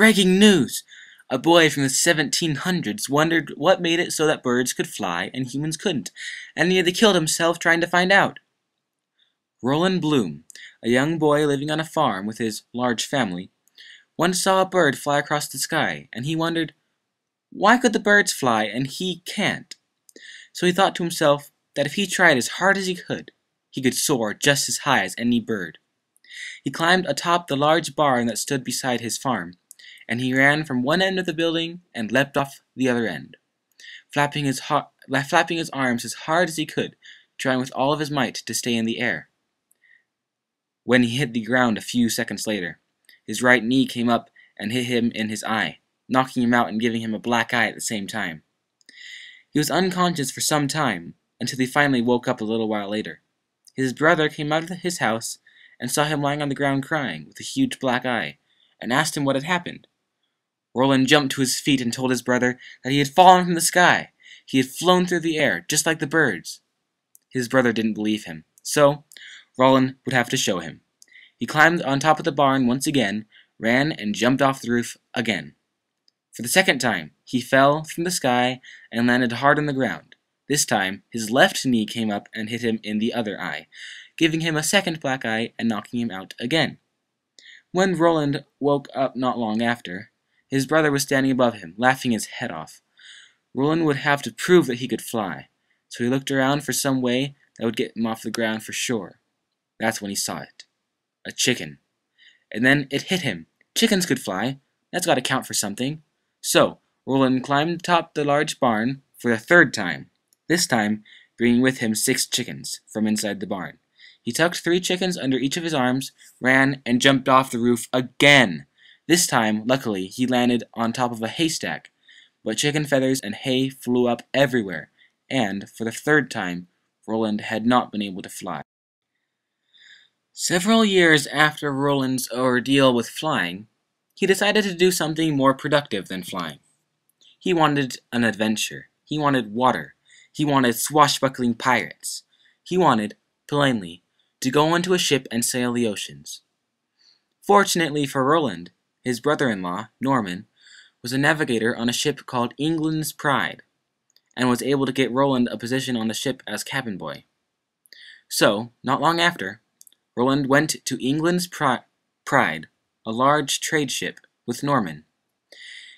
Breaking news! A boy from the 1700s wondered what made it so that birds could fly and humans couldn't, and nearly killed himself trying to find out. Roland Bloom, a young boy living on a farm with his large family, once saw a bird fly across the sky, and he wondered, why could the birds fly and he can't? So he thought to himself that if he tried as hard as he could soar just as high as any bird. He climbed atop the large barn that stood beside his farm, and he ran from one end of the building and leapt off the other end, flapping his arms as hard as he could, trying with all of his might to stay in the air. When he hit the ground a few seconds later, his right knee came up and hit him in his eye, knocking him out and giving him a black eye at the same time. He was unconscious for some time, until he finally woke up a little while later. His brother came out of his house and saw him lying on the ground crying, with a huge black eye, and asked him what had happened. Roland jumped to his feet and told his brother that he had fallen from the sky. He had flown through the air, just like the birds. His brother didn't believe him, so Roland would have to show him. He climbed on top of the barn once again, ran, and jumped off the roof again. For the second time, he fell from the sky and landed hard on the ground. This time, his left knee came up and hit him in the other eye, giving him a second black eye and knocking him out again. When Roland woke up not long after, his brother was standing above him, laughing his head off. Roland would have to prove that he could fly, so he looked around for some way that would get him off the ground for sure. That's when he saw it. A chicken. And then it hit him. Chickens could fly. That's got to count for something. So, Roland climbed atop the large barn for the third time, this time bringing with him 6 chickens from inside the barn. He tucked 3 chickens under each of his arms, ran, and jumped off the roof again. This time, luckily, he landed on top of a haystack, but chicken feathers and hay flew up everywhere, and, for the third time, Roland had not been able to fly. Several years after Roland's ordeal with flying, he decided to do something more productive than flying. He wanted an adventure. He wanted water. He wanted swashbuckling pirates. He wanted, plainly, to go into a ship and sail the oceans. Fortunately for Roland, his brother-in-law, Norman, was a navigator on a ship called England's Pride, and was able to get Roland a position on the ship as cabin boy. So, not long after, Roland went to England's Pride, a large trade ship, with Norman.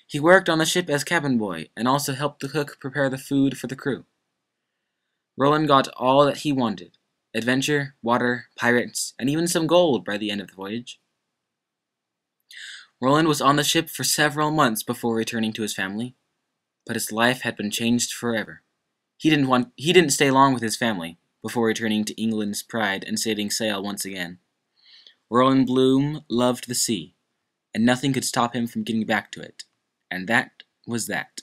He worked on the ship as cabin boy, and also helped the cook prepare the food for the crew. Roland got all that he wanted: adventure, water, pirates, and even some gold by the end of the voyage. Roland was on the ship for several months before returning to his family, but his life had been changed forever. He didn't stay long with his family before returning to England's Pride and setting sail once again. Roland Bloom loved the sea, and nothing could stop him from getting back to it. And that was that.